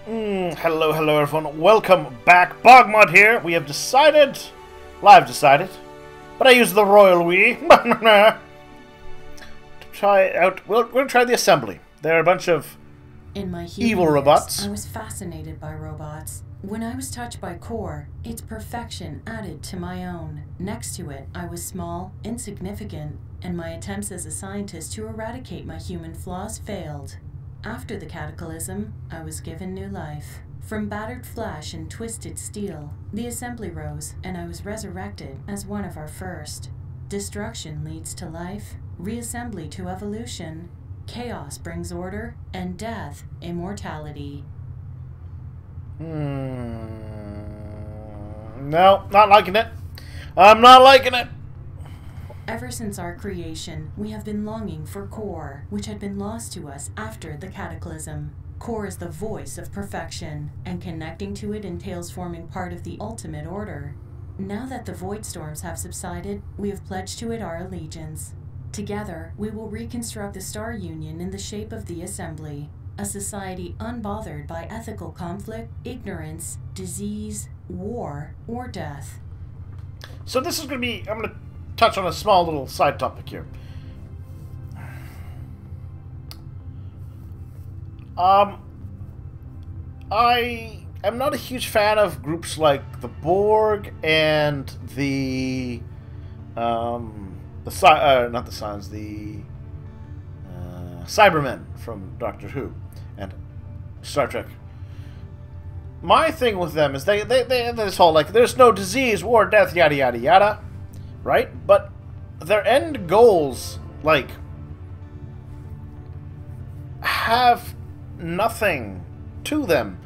Hello everyone. Welcome back. BogMod here. We have decided, well, I've decided, but I use the royal we, to try out, we're going to try the assembly. They're a bunch of In my evil years, robots. I was fascinated by robots. When I was touched by Core, its perfection added to my own. Next to it, I was small, insignificant, and my attempts as a scientist to eradicate my human flaws failed. After the cataclysm, I was given new life. From battered flesh and twisted steel, the assembly rose, and I was resurrected as one of our first. Destruction leads to life, reassembly to evolution, chaos brings order, and death, immortality. No, not liking it. I'm not liking it. Ever since our creation, we have been longing for Core, which had been lost to us after the cataclysm. Core is the voice of perfection, and connecting to it entails forming part of the ultimate order. Now that the void storms have subsided, we have pledged to it our allegiance. Together, we will reconstruct the Star Union in the shape of the Assembly, a society unbothered by ethical conflict, ignorance, disease, war, or death. So this is going to be, I'm going to touch on a small little side topic here. I am not a huge fan of groups like the Borg and the Cybermen from Doctor Who and Star Trek. My thing with them is they have this whole, like, there's no disease, war, death, yada yada yada, right? But their end goals, like, have nothing to them.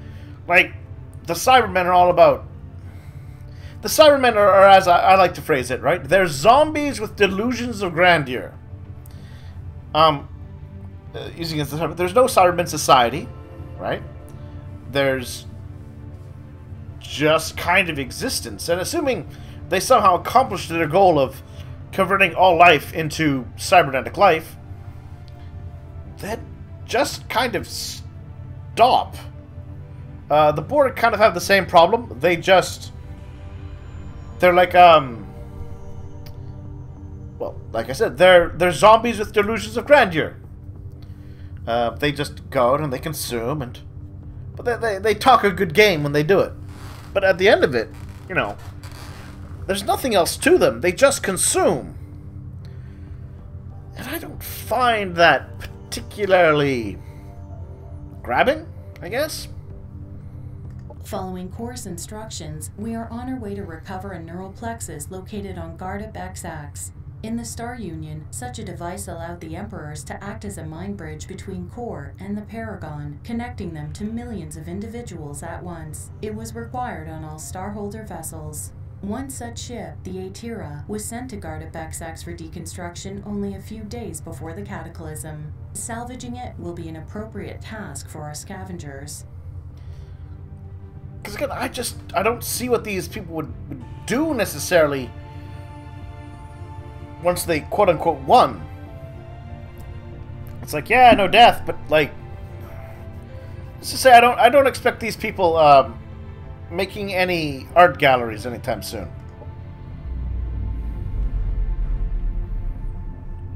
Like, the Cybermen are all about... The Cybermen are as I like to phrase it, right? They're zombies with delusions of grandeur. Using it as the term, there's no Cybermen society, right? There's just kind of existence. And assuming they somehow accomplished their goal of converting all life into cybernetic life, that just kind of stop. The Borg kind of have the same problem. They're like, well, like I said, they're zombies with delusions of grandeur. They just go out and they consume, but they talk a good game when they do it. But at the end of it, you know, there's nothing else to them. They just consume. And I don't find that particularly grabbing, I guess. Following Core's instructions, we are on our way to recover a neural plexus located on Garda Bexax. In the Star Union, such a device allowed the Emperors to act as a mind bridge between Core and the Paragon, connecting them to millions of individuals at once. It was required on all Starholder vessels. One such ship, the Atira, was sent to Garda Bexax for deconstruction only a few days before the cataclysm. Salvaging it will be an appropriate task for our scavengers. Because again, I don't see what these people would do necessarily once they quote-unquote won. It's like, yeah, no death, but, like, let's just say I don't expect these people making any art galleries anytime soon.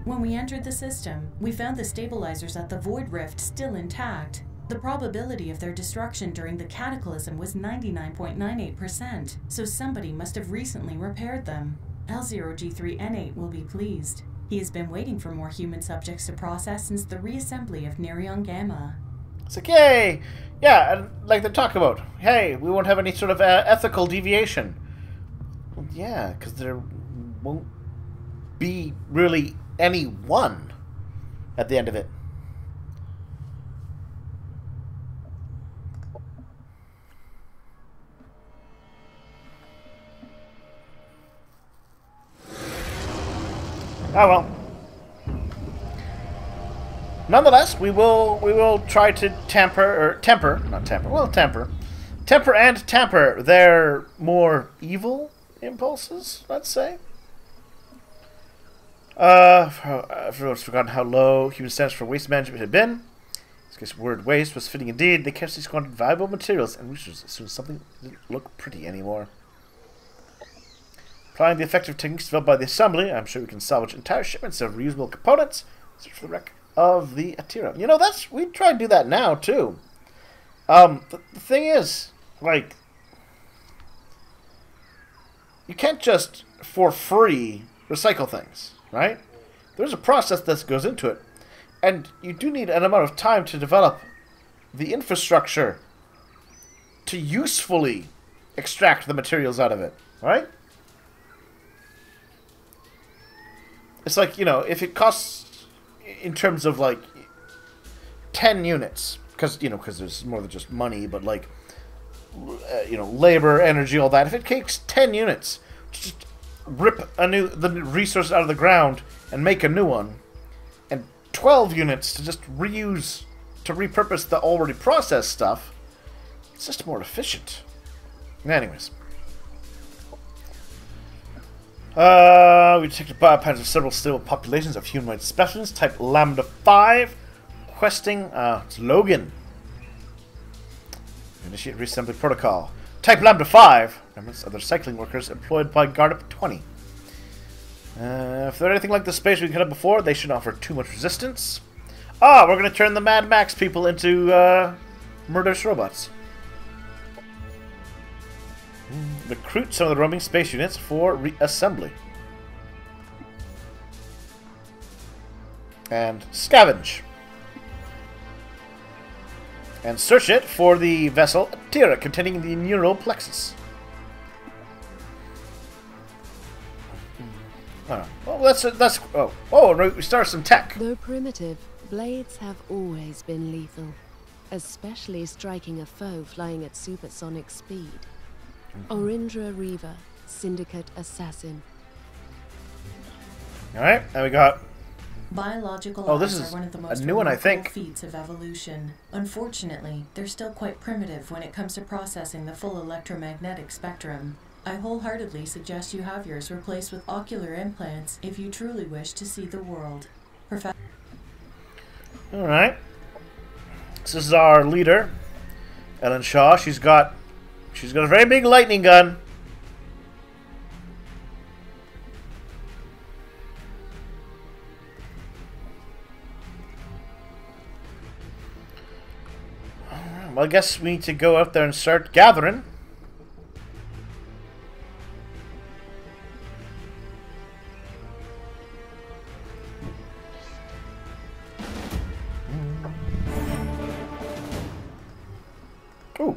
When we entered the system, we found the stabilizers at the Void Rift still intact. The probability of their destruction during the cataclysm was 99.98%, so somebody must have recently repaired them. L0G3N8 will be pleased. He has been waiting for more human subjects to process since the reassembly of Nereon Gamma. It's like, yay! Yeah, and like they're talking about, hey, we won't have any sort of ethical deviation. Well, yeah, because there won't be really any one at the end of it. Oh well. Nonetheless, we will try to temper and tamper their more evil impulses, let's say. I've forgotten how low human standards for waste management had been. This case, word waste was fitting indeed. They carefully squandered valuable materials and resources as soon as something didn't look pretty anymore. Applying the effective techniques developed by the assembly, I'm sure we can salvage entire shipments of reusable components. Search for the wreck of the Atira. You know, we try to do that now too. The thing is, like, you can't just for free recycle things, right? There's a process that goes into it, and you do need an amount of time to develop the infrastructure to usefully extract the materials out of it, right? It's like, you know, if it costs, in terms of, like, 10 units, because there's more than just money, but, like, you know, labor, energy, all that. If it takes 10 units to just rip the resource out of the ground and make a new one, and 12 units to just repurpose the already processed stuff, it's just more efficient. Anyways. We detected biopatterns of several stable populations of humanoid specimens, type Lambda 5. Requesting, it's Logan. Initiate reassembly protocol. Type Lambda 5. Remnants of the recycling workers employed by Gardup 20. If they're anything like the space we could have before, they shouldn't offer too much resistance. We're going to turn the Mad Max people into murderous robots. Recruit some of the roaming space units for reassembly. And scavenge. And search it for the vessel Atira containing the neural plexus. Well, we start some tech. Though primitive, blades have always been lethal, especially striking a foe flying at supersonic speed. Orindra Reaver, Syndicate Assassin. Alright, and we got... Biological this lives is are one of the most a new one, I think. feats of evolution. Unfortunately, they're still quite primitive when it comes to processing the full electromagnetic spectrum. I wholeheartedly suggest you have yours replaced with ocular implants if you truly wish to see the world. Alright. This is our leader, Ellen Shaw. She's got a very big lightning gun. Well, I guess we need to go out there and start gathering. Ooh.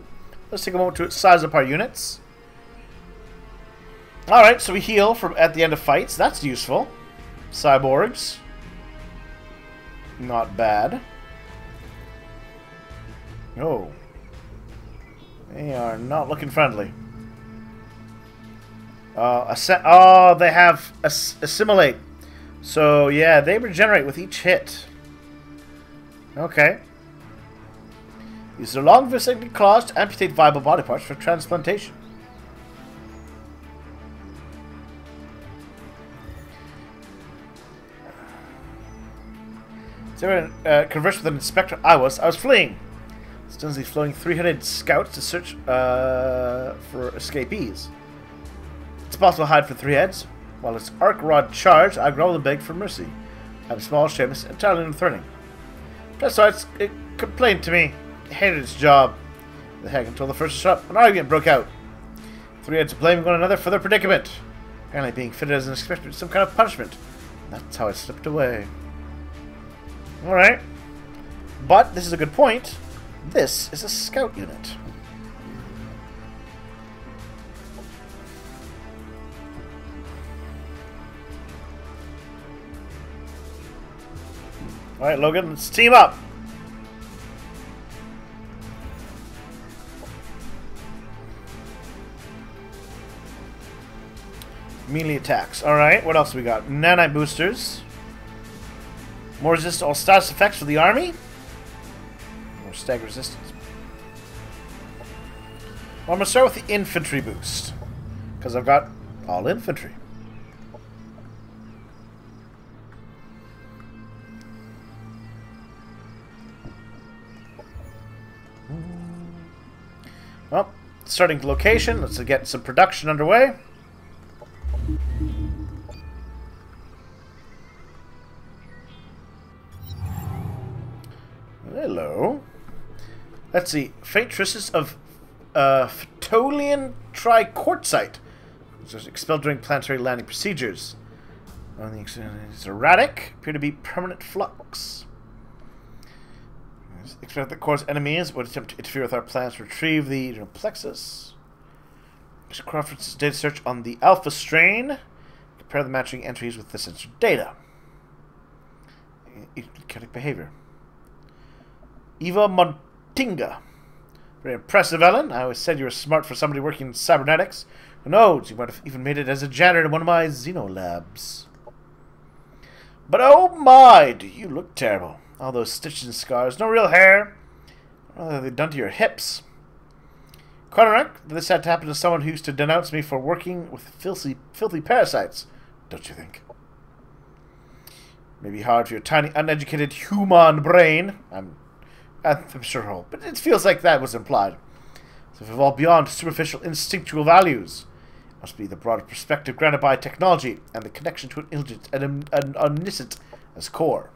Let's take a moment to size up our units. Alright, so we heal at the end of fights. That's useful. Cyborgs. Not bad. Oh. They are not looking friendly. They have assimilate. So, yeah, they regenerate with each hit. Okay. Use their long viscid claws to amputate viable body parts for transplantation. Converse with an inspector. I was fleeing. Stunsley flowing three-headed scouts to search for escapees. It's possible to hide for three heads. While its arc rod charged, I growl and beg for mercy. I'm small, shameless, entirely unthreatening. That's why it complained to me. It hated its job. The heck, until the first shot, an argument broke out. Three heads blaming one another for their predicament. Apparently being fitted as an expected some kind of punishment. That's how I slipped away. Alright. But, this is a good point. This is a scout unit. Alright, Logan, let's team up! Melee attacks. Alright, what else we got? Nanite boosters. More resist to all status effects for the army. More stagger resistance. Well, I'm going to start with the infantry boost. Because I've got all infantry. Well, starting location. Let's get some production underway. Hello. Let's see. Faint traces of Phtolian triquartzite. It was expelled during planetary landing procedures. It's erratic. Appear to be permanent flux. Expect that core's enemies would attempt to interfere with our plans to retrieve the internal plexus. Crawford's data search on the alpha strain. Compare the matching entries with the sensor data. Kinetic behavior. Eva Montinga. Very impressive, Ellen. I always said you were smart for somebody working in cybernetics. Who knows, you might have even made it as a janitor in one of my xenolabs. But oh my, do you look terrible. All those stitches and scars, no real hair. What have they done to your hips? Conrad, this had to happen to someone who used to denounce me for working with filthy parasites, don't you think? Maybe hard for your tiny, uneducated human brain. I'm sure, but it feels like that was implied. So if evolved beyond superficial instinctual values, it must be the broader perspective granted by technology and the connection to an intelligent and omniscient as core.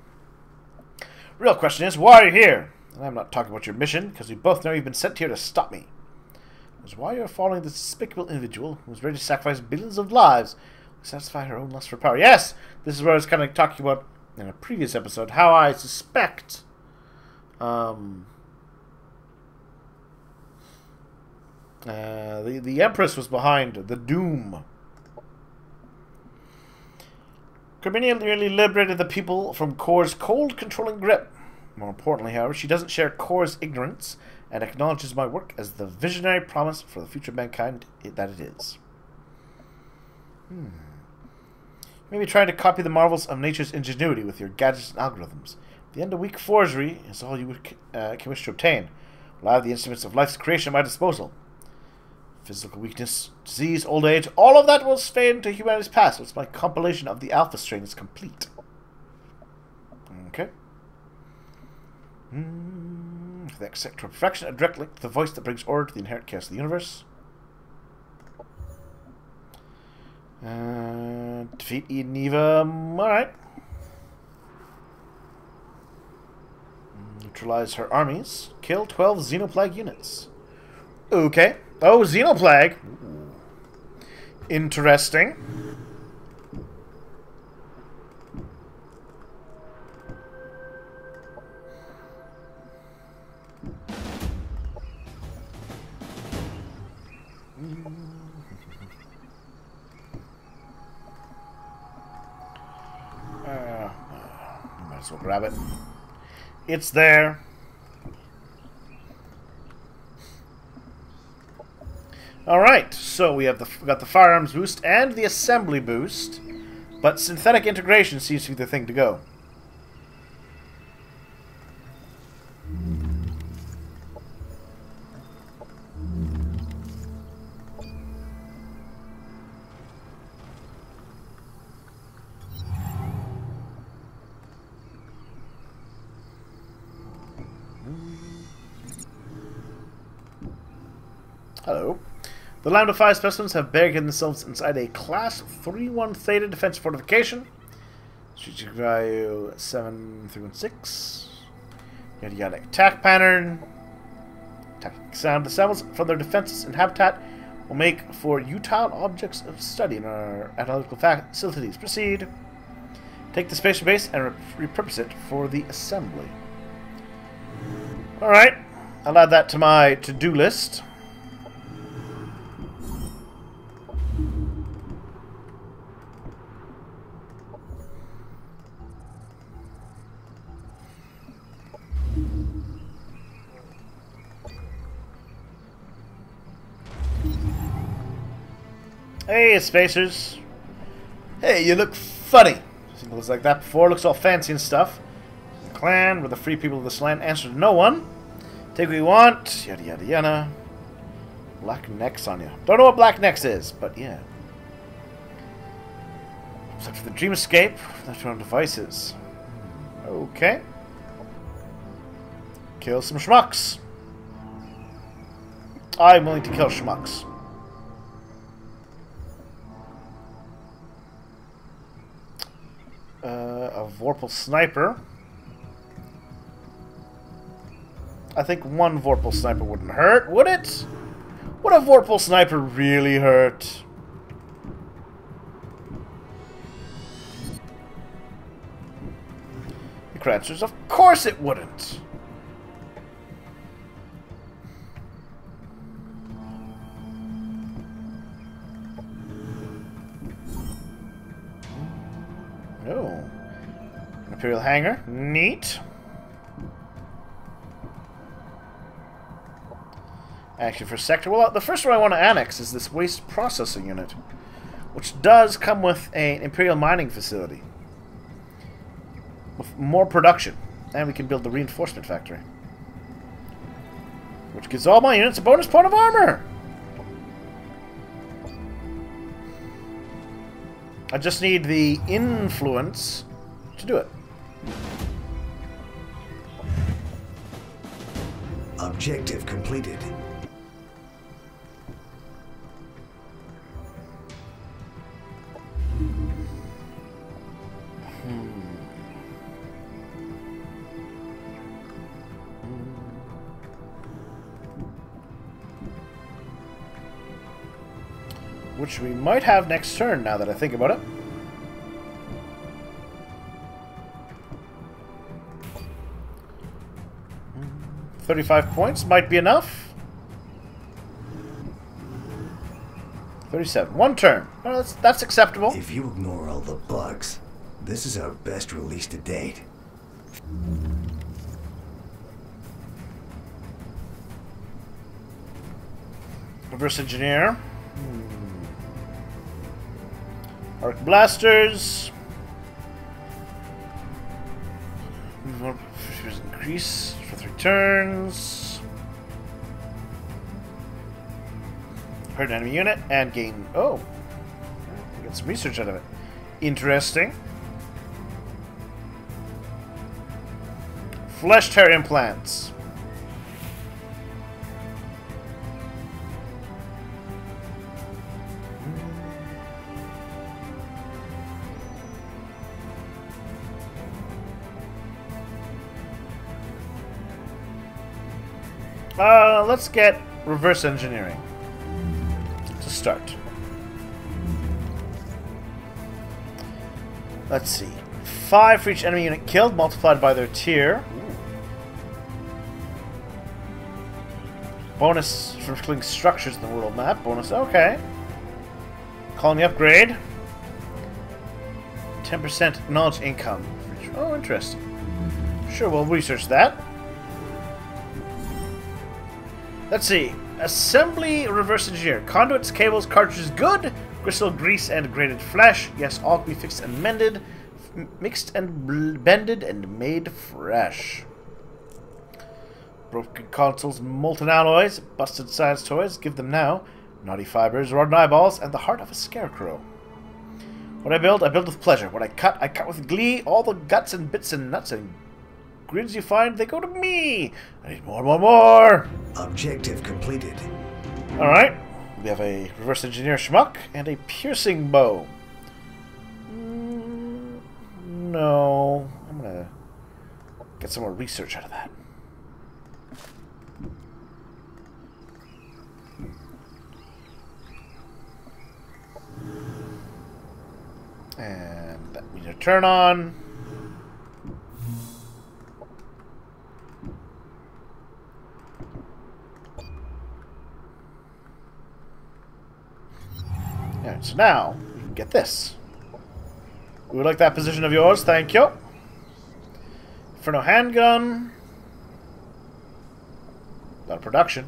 Real question is, why are you here? And I'm not talking about your mission, because we both know you've been sent here to stop me. It's why you're following this despicable individual who was ready to sacrifice billions of lives to satisfy her own lust for power. Yes, this is what I was kind of talking about in a previous episode, how I suspect the Empress was behind the doom. Carminia nearly liberated the people from Core's cold, controlling grip. More importantly, however, she doesn't share Core's ignorance and acknowledges my work as the visionary promise for the future of mankind that it is. Maybe trying to copy the marvels of nature's ingenuity with your gadgets and algorithms. The end of weak forgery is all you can wish to obtain. Well, I have the instruments of life's creation at my disposal. Physical weakness, disease, old age, all of that will fade into humanity's past once my compilation of the alpha strain is complete. Okay. For the sector of perfection, a direct link to the voice that brings order to the inherent chaos of the universe. Defeat Eden Eva. Alright. Neutralize her armies. Kill 12 Xenoplague units. Okay. Oh, Xenoplague. Interesting. Might as well grab it. It's there. Alright, so we got the firearms boost and the assembly boost, but synthetic integration seems to be the thing to go. Hello. The Lambda 5 specimens have barricaded themselves inside a Class 3-1 Theta defense fortification. Strategic value 7316. Yada yada. Attack pattern. Tactic sound. The samples from their defenses and habitat will make for utile objects of study in our analytical facilities. Proceed. Take the spatial base and repurpose it for the assembly. Alright. I'll add that to my to-do list. Hey, spacers. Hey, you look funny. Symbols like that before. Looks all fancy and stuff. The clan, we're the free people of this land. Answer to no one. Take what you want. Yada yada yada. Black Necks on you. Don't know what Black Necks is, but yeah. Except for the Dream Escape. Left on devices. Okay. Kill some schmucks. I'm willing to kill schmucks. A Vorpal sniper. I think one Vorpal sniper wouldn't hurt, would it? Would a Vorpal sniper really hurt? The correct answer is, of course it wouldn't. Oh. An Imperial hangar. Neat. Actually, for sector, well, the first one I want to annex is this waste processing unit, which does come with an Imperial mining facility with more production, and we can build the reinforcement factory, which gives all my units a bonus point of armor. I just need the influence to do it. Objective completed. Which we might have next turn, now that I think about it. $35 points might be enough. 37. One turn. Well, that's acceptable. If you ignore all the bugs, this is our best release to date. Reverse engineer. Arc blasters. Increase for 3 turns. Hurt an enemy unit and gain. Oh, get some research out of it. Interesting. Flesh tear implants. Let's get reverse engineering to start. Let's see. 5 for each enemy unit killed, multiplied by their tier. Ooh. Bonus for killing structures in the world map. Bonus, okay. Colony upgrade. 10% knowledge income. Oh, interesting. Sure, we'll research that. Let's see. Assembly reverse engineer. Conduits, cables, cartridges, good. Gristle, grease, and grated flesh. Yes, all can be fixed and mended. Mixed and bended and made fresh. Broken consoles, molten alloys, busted science toys. Give them now. Naughty fibers, rotten eyeballs, and the heart of a scarecrow. What I build with pleasure. What I cut with glee. All the guts and bits and nuts and grids you find, they go to me. I need more. Objective completed. Alright. We have a reverse engineer schmuck and a piercing bow. No. I'm gonna get some more research out of that. And that we need to turn on. Alright, so now we can get this. We would like that position of yours, thank you. Inferno handgun. Out of production.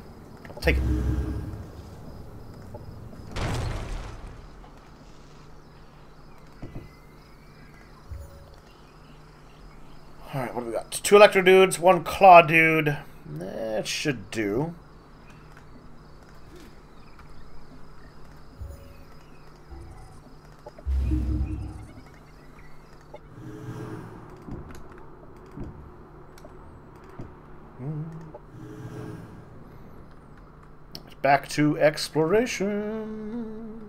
I'll take it. Alright, what do we got? 2 electro dudes, 1 claw dude. That should do. back to exploration.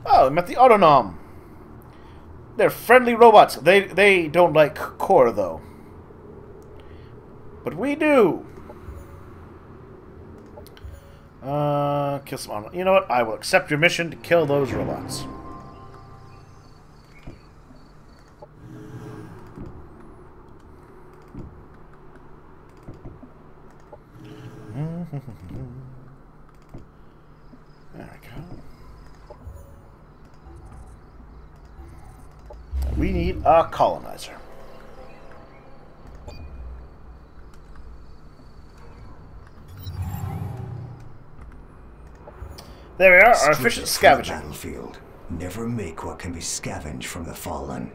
Oh, I met the Autonom. They're friendly robots. They don't like core, though. But we do. Kill some armor. You know what? I will accept your mission to kill those robots. There we go. We need a colonizer. There we are, our efficient scavenging. Battlefield. Never make what can be scavenged from the fallen.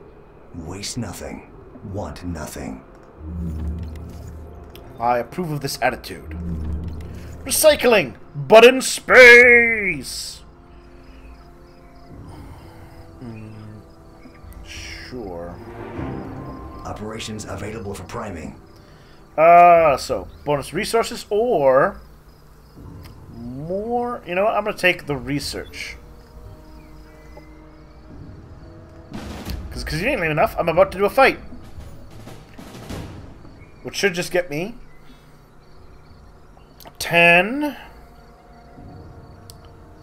Waste nothing. Want nothing. I approve of this attitude. Recycling, but in space. Sure. Operations available for priming. So bonus resources or more. You know what? I'm gonna take the research. Because you ain't leave enough. I'm about to do a fight, which should just get me 10,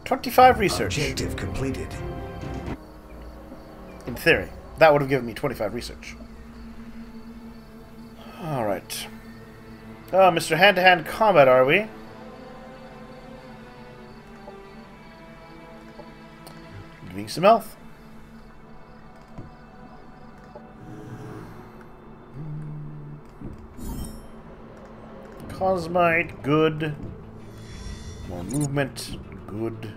25 research. Objective completed. In theory, that would have given me 25 research. All right. Oh, Mr. Hand-to-hand combat, are we? Giving some health. Cosmite, good. More movement, good.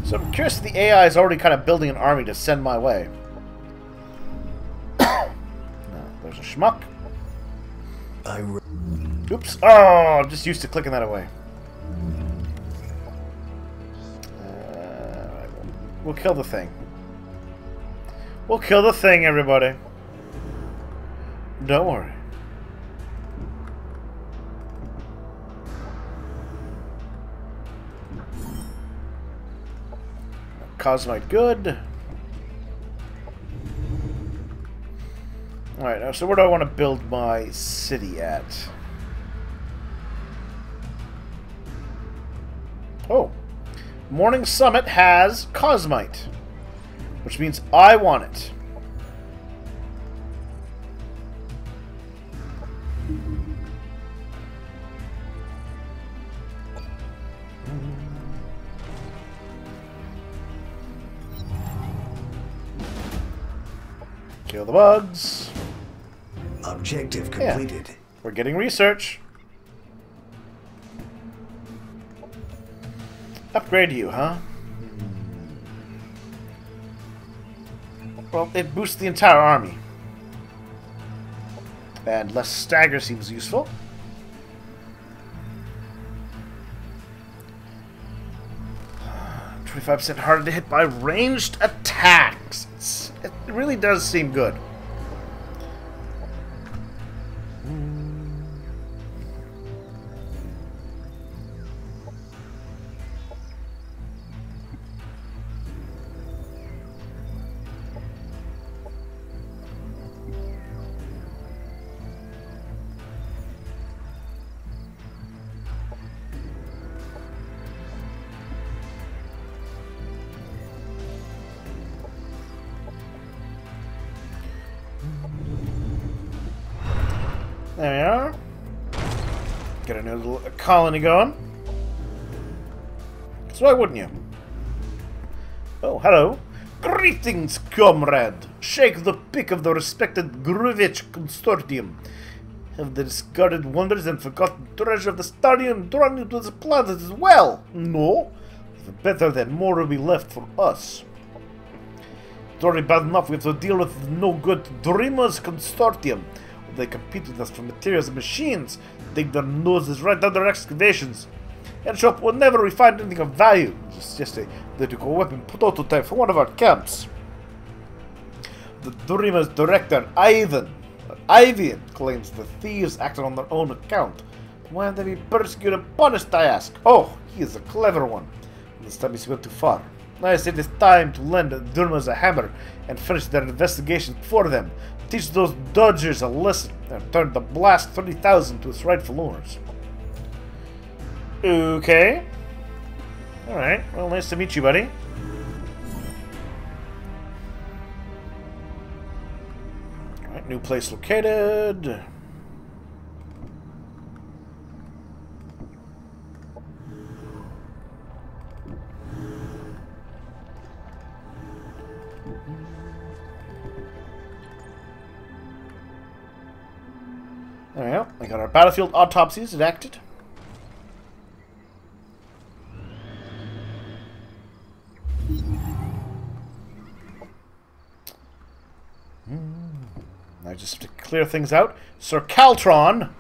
So I'm curious if the AI is already kind of building an army to send my way. No, there's a schmuck. Oops. Oh, I'm just used to clicking that away. We'll kill the thing. We'll kill the thing, everybody. Don't worry. Cosmite good. Alright, now so where do I want to build my city at? Oh. Morning Summit has Cosmite, which means I want it. Kill the bugs. Objective completed. Yeah, we're getting research. Upgrade you, huh? Well, it boosts the entire army. And less stagger seems useful. %25 harder to hit by ranged attacks. It really does seem good. There we are. Get a new little colony going. So why wouldn't you? Oh, hello. Greetings, comrade. Shake the pick of the respected Gruvich Consortium. Have the discarded wonders and forgotten treasure of the Starian drawn you to this planet as well? No. The better that more will be left for us. It's already bad enough. We have to deal with the no-good Dreamers Consortium. They compete with us for materials and machines. Dig their noses right down their excavations. And show up whenever we find anything of value. It's just a political weapon prototype for one of our camps. The Dreamers director, Ivan claims the thieves acted on their own account. Why have they been persecuted and punished, I ask? Oh, he is a clever one. This time he's gone too far. I say it is time to lend the Dreamers a hammer and finish their investigations for them. Teach those dodgers a lesson and turn the Blast 30,000 to its rightful owners. Okay. Alright, well, nice to meet you, buddy. Alright, new place located. There we go. We got our battlefield autopsies enacted. Now just to clear things out, Sir Caltron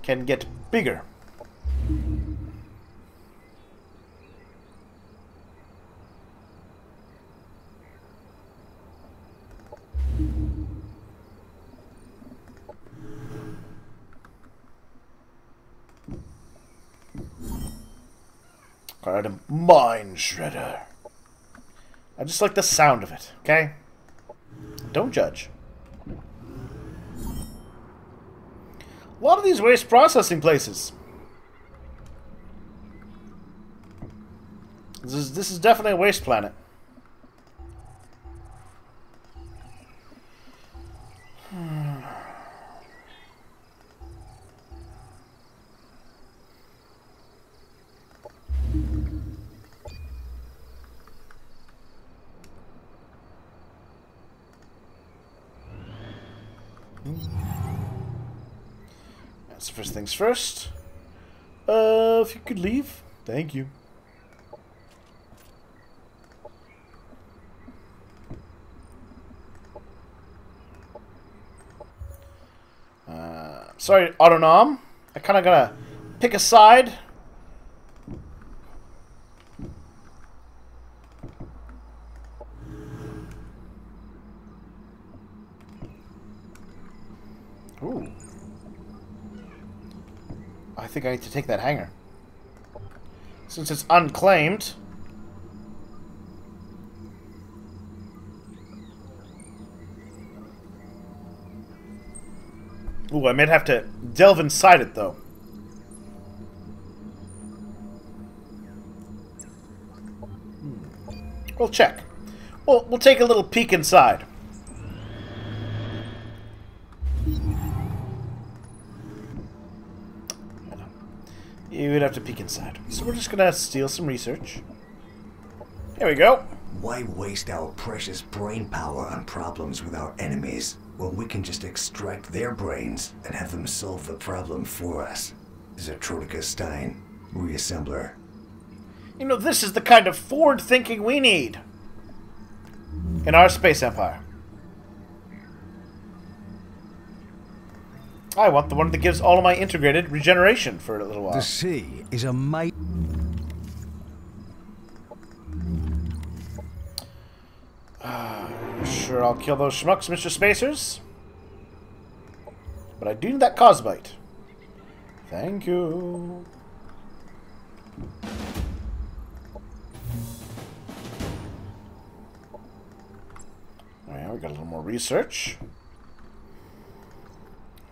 can get bigger. Alright, a mine shredder. I just like the sound of it, okay? Don't judge. A lot of these waste processing places. This is definitely a waste planet. That's first things first. If you could leave, thank you. Sorry, Autonom. I kind of gotta pick a side. Ooh. I think I need to take that hangar. Since it's unclaimed. Ooh, I might have to delve inside it, though. We'll check. We'll take a little peek inside. You would have to peek inside. So we're just gonna steal some research. Here we go. Why waste our precious brain power on problems with our enemies when we can just extract their brains and have them solve the problem for us? Zetronica Stein, reassembler. You know, this is the kind of forward thinking we need in our space empire. I want the one that gives all of my integrated regeneration for a little while. The sea is a mate. Sure, I'll kill those schmucks, Mr. Spacers. But I do need that Cosbite. Thank you. Alright, we got a little more research.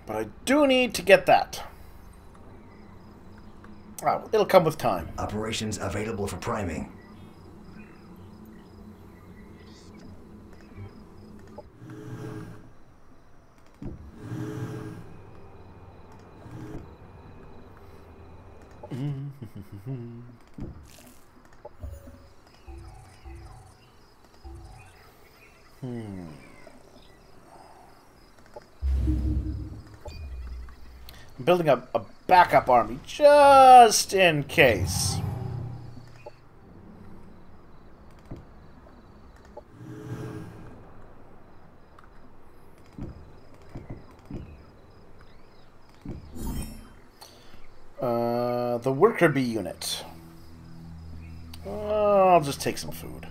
But I do need to get that. Oh, it'll come with time. Operations available for priming. I'm building a backup army just in case. The worker bee unit. I'll just take some food.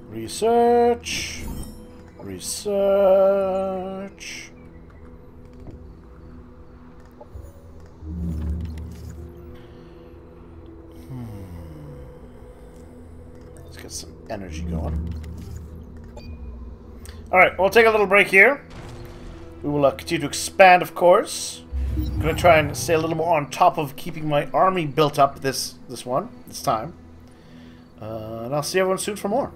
Research. Research. Let's get some energy going. Alright, we'll take a little break here. We will continue to expand, of course. I'm going to try and stay a little more on top of keeping my army built up this time. And I'll see everyone soon for more.